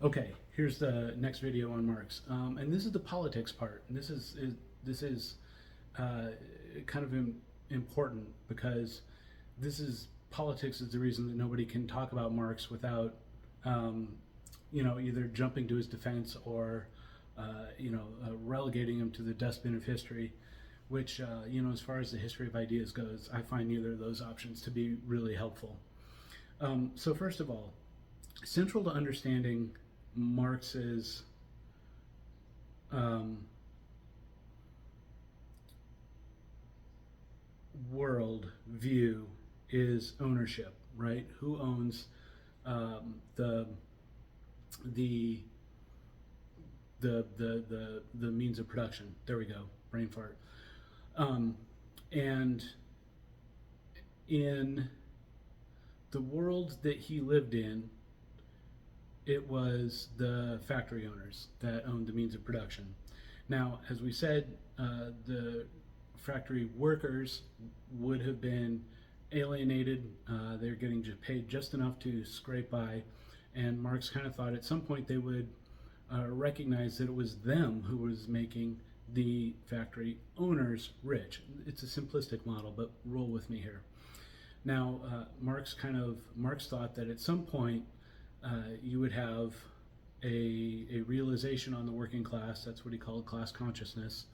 Okay, here's the next video on Marx, and this is the politics part. And this is uh, kind of important because this is politics is the reason that nobody can talk about Marx without, um, either jumping to his defense or, relegating him to the dustbin of history. Which, as far as the history of ideas goes, I find neither of those options to be really helpful. So first of all, central to understanding Marx's um, world view is ownership, right? Who owns the the the means of production? There we go, brain fart. Um, and in the world that he lived in, it was the factory owners that owned the means of production. Now, as we said, the factory workers would have been alienated. They're getting paid just enough to scrape by, and Marx kind of thought at some point they would recognize that it was them who was making the factory owners rich. It's a simplistic model, but roll with me here. Now, Marx thought that at some point you would have a realization on the working class. That's what he called class consciousness,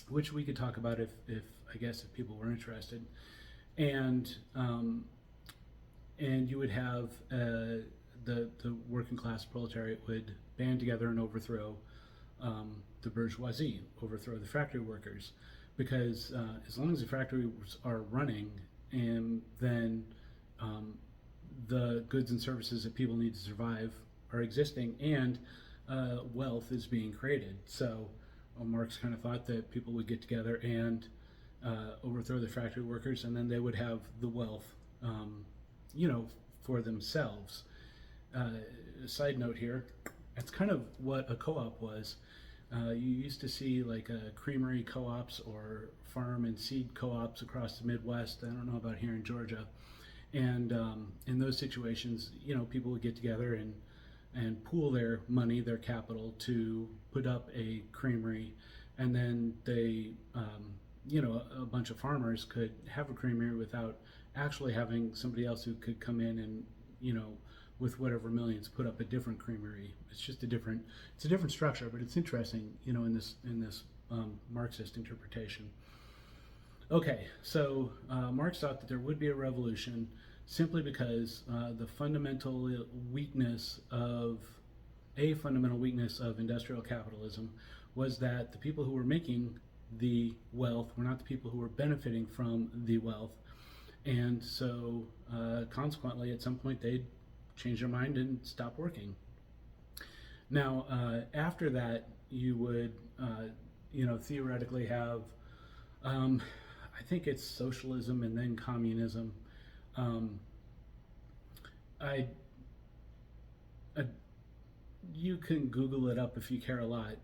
which we could talk about if I guess if people were interested, and you would have the working class proletariat would band together and overthrow the bourgeoisie, overthrow the factory workers, because as long as the factories are running, and then the goods and services that people need to survive are existing, and wealth is being created. So Marx kind of thought that people would get together and overthrow the factory workers, and then they would have the wealth, for themselves. Side note here, that's kind of what a co-op was. You used to see like creamery co-ops or farm and seed co-ops across the Midwest. I don't know about here in Georgia. And in those situations, people would get together and pool their money, their capital, to put up a creamery, and then they, a bunch of farmers could have a creamery without actually having somebody else who could come in and, with whatever millions, put up a different creamery. It's a different structure, but it's interesting, in this Marxist interpretation. Okay, so Marx thought that there would be a revolution simply because the fundamental weakness of industrial capitalism was that the people who were making the wealth were not the people who were benefiting from the wealth, and so consequently, at some point, they'd change their mind and stop working. Now, after that, you would, theoretically have. I think it's socialism and then communism. I, I, you can Google it up if you care a lot,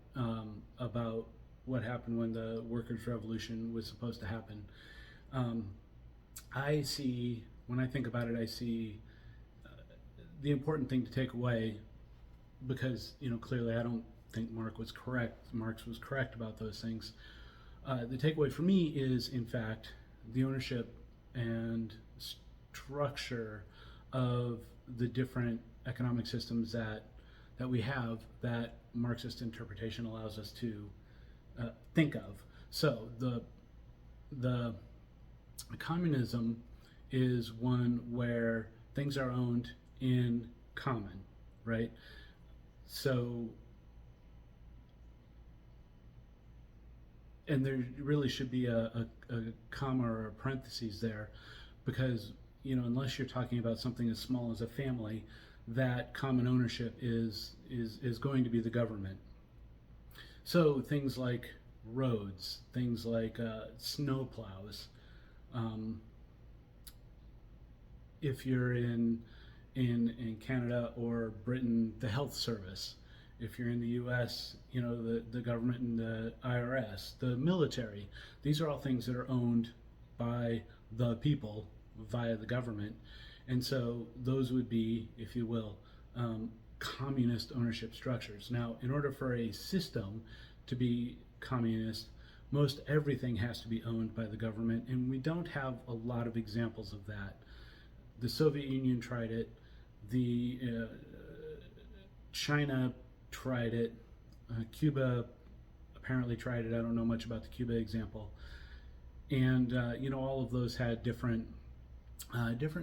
about what happened when the workers' revolution was supposed to happen. When I think about it, I see the important thing to take away, because clearly I don't think Marx was correct about those things. The takeaway for me is, in fact, the ownership and structure of the different economic systems that we have, that Marxist interpretation allows us to think of. So the communism is one where things are owned in common, right? So, and there really should be a comma or a parentheses there, because unless you're talking about something as small as a family, that common ownership is going to be the government. So things like roads, things like snow plows. If you're in Canada or Britain, the health service. If you're in the U.S., the government and the IRS, the military. These are all things that are owned by the people via the government, and so those would be, if you will, communist ownership structures. Now, in order for a system to be communist, most everything has to be owned by the government, and we don't have a lot of examples of that. The Soviet Union tried it, the China tried it, Cuba apparently tried it. I don't know much about the Cuba example, and all of those had different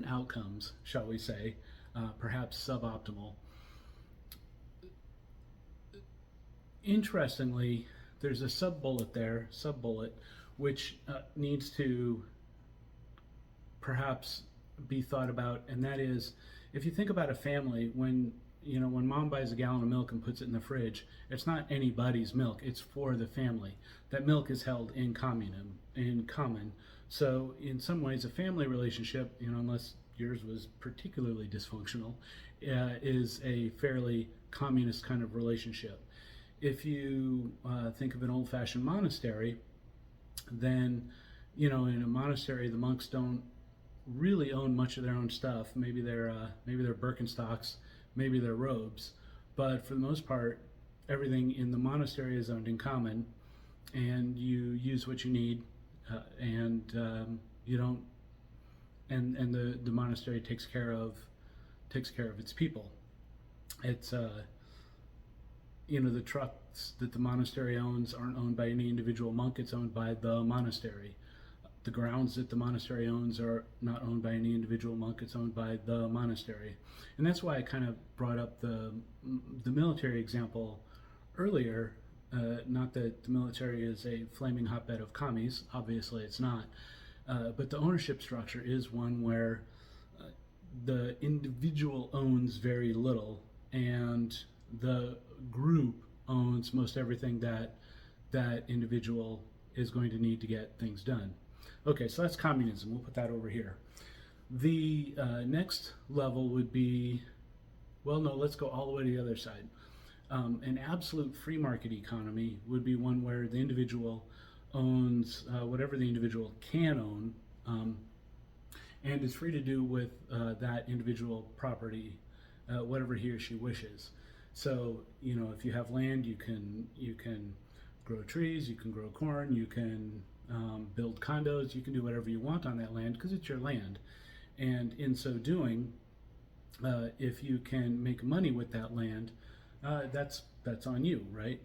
outcomes, shall we say, perhaps suboptimal. Interestingly, there's a sub-bullet, which needs to perhaps be thought about, and that is, if you think about a family, when mom buys a gallon of milk and puts it in the fridge, it's not anybody's milk, it's for the family. That milk is held in common. So in some ways, a family relationship, unless yours was particularly dysfunctional, is a fairly communist kind of relationship. If you think of an old-fashioned monastery, then in a monastery the monks don't really own much of their own stuff. Maybe their Birkenstocks, maybe their robes, but for the most part, everything in the monastery is owned in common, and you use what you need, and you don't. And the monastery takes care of its people. It's the trucks that the monastery owns aren't owned by any individual monk. It's owned by the monastery. The grounds that the monastery owns are not owned by any individual monk. It's owned by the monastery. And that's why I kind of brought up the military example earlier. Not that the military is a flaming hotbed of commies. Obviously it's not. But the ownership structure is one where the individual owns very little, and the group owns most everything that individual is going to need to get things done. Okay, so that's communism. We'll put that over here. The next level would be, well, no, let's go all the way to the other side. An absolute free market economy would be one where the individual owns whatever the individual can own, and is free to do with that individual property whatever he or she wishes. So, if you have land, you can grow trees, you can grow corn, you can build condos, you can do whatever you want on that land because it's your land. And in so doing, if you can make money with that land, that's on you, right?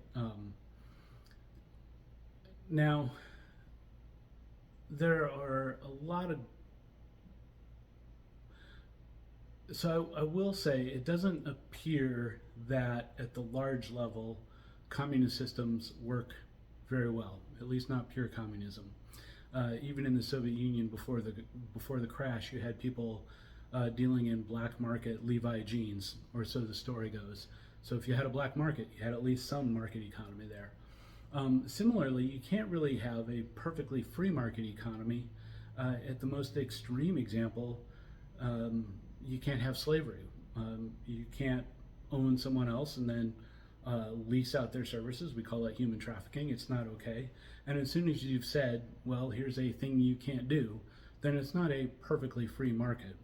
Now, there are a lot of, so I will say it doesn't appear that at the large level communist systems work very well, at least not pure communism. Even in the Soviet Union before the crash, you had people dealing in black market Levi jeans, or so the story goes. So if you had a black market, you had at least some market economy there. Similarly, you can't really have a perfectly free market economy. At the most extreme example, you can't have slavery. You can't own someone else and then lease out their services. We call that human trafficking. It's not okay. And as soon as you've said, well, here's a thing you can't do, then it's not a perfectly free market.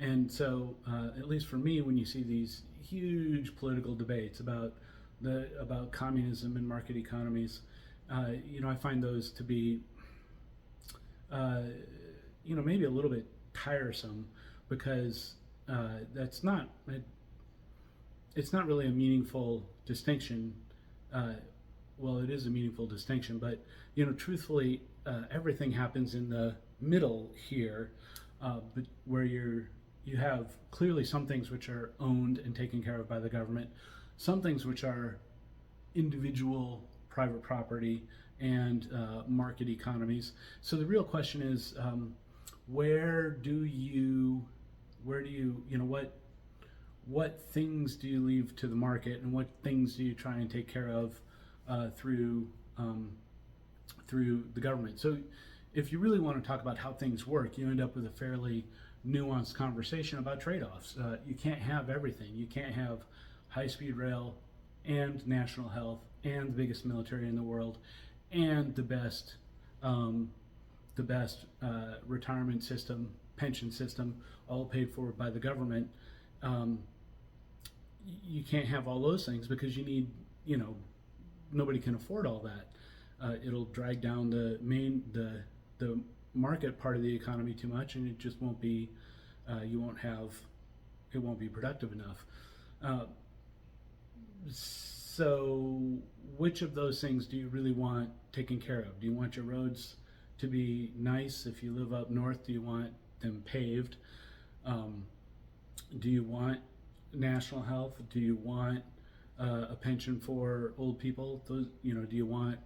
And so, at least for me, when you see these huge political debates about communism and market economies, I find those to be, maybe a little bit tiresome, because it's not really a meaningful distinction. Well, it is a meaningful distinction, but truthfully, everything happens in the middle here, but where you have clearly some things which are owned and taken care of by the government, some things which are individual private property and market economies. So the real question is, what things do you leave to the market, and what things do you try and take care of through the government? So if you really want to talk about how things work, you end up with a fairly nuanced conversation about trade-offs. You can't have everything. You can't have high-speed rail and national health and the biggest military in the world and the best retirement system, pension system, all paid for by the government, you can't have all those things because you need, nobody can afford all that. It'll drag down the market part of the economy too much, and it just won't be, it won't be productive enough. Uh, so, which of those things do you really want taken care of? Do you want your roads to be nice? If you live up north, do you want them paved? Um, do you want national health? Do you want a pension for old people? Those, do you want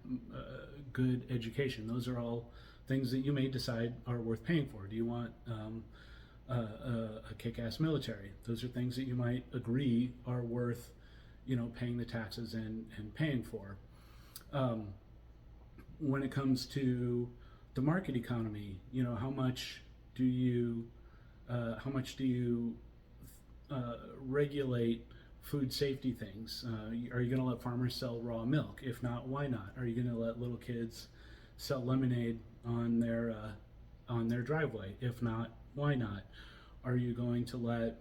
good education? Those are all things that you may decide are worth paying for. Do you want a kick-ass military? Those are things that you might agree are worth, paying the taxes and paying for. When it comes to the market economy, how much do you regulate food safety things? Are you going to let farmers sell raw milk? If not, why not? Are you going to let little kids sell lemonade on their driveway? If not, why not? Are you going to let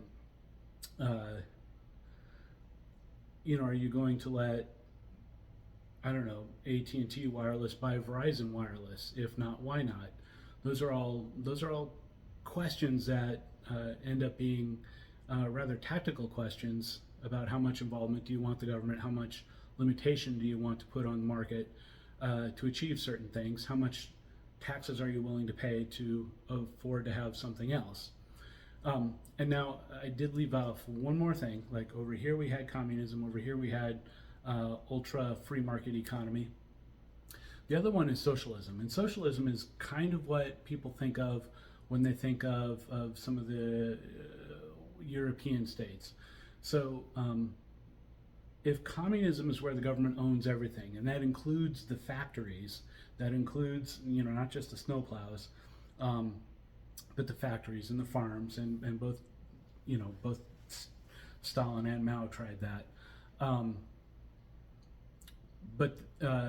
I don't know, AT&T Wireless buy Verizon Wireless? If not, why not? Those are all questions that end up being rather tactical questions about how much involvement do you want the government, how much limitation do you want to put on the market to achieve certain things, how much taxes are you willing to pay to afford to have something else. And now I did leave off one more thing. Like over here we had communism, over here we had ultra free market economy. The other one is socialism, and socialism is kind of what people think of when they think of some of the European states. So if communism is where the government owns everything, and that includes the factories, that includes, not just the snowplows, but the factories and the farms, and both, both Stalin and Mao tried that. But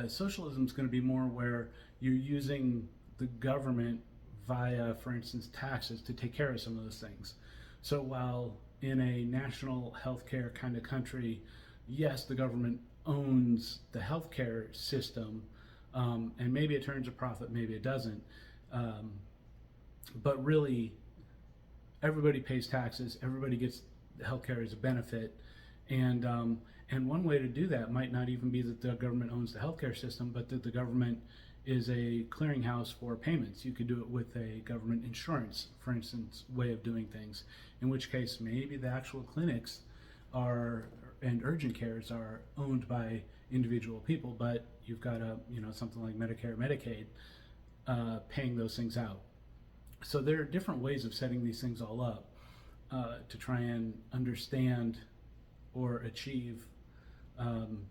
socialism is going to be more where you're using the government via, for instance, taxes to take care of some of those things. So while in a national healthcare kind of country, yes, the government owns the healthcare system, and maybe it turns a profit, maybe it doesn't. But really, everybody pays taxes, everybody gets healthcare as a benefit, and one way to do that might not even be that the government owns the healthcare system, but that the government is a clearinghouse for payments. You could do it with a government insurance, for instance, way of doing things, in which case maybe the actual clinics are and urgent cares are owned by individual people, but you've got something like Medicare, Medicaid paying those things out. So there are different ways of setting these things all up to try and understand or achieve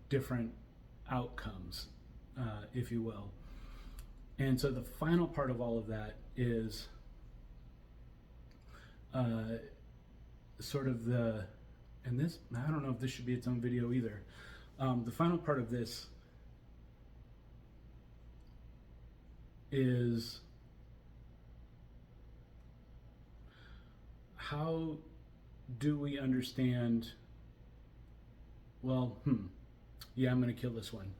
different outcomes, if you will. And so the final part of all of that is sort of and this, I don't know if this should be its own video either. The final part of this is how do we understand, yeah, I'm going to kill this one.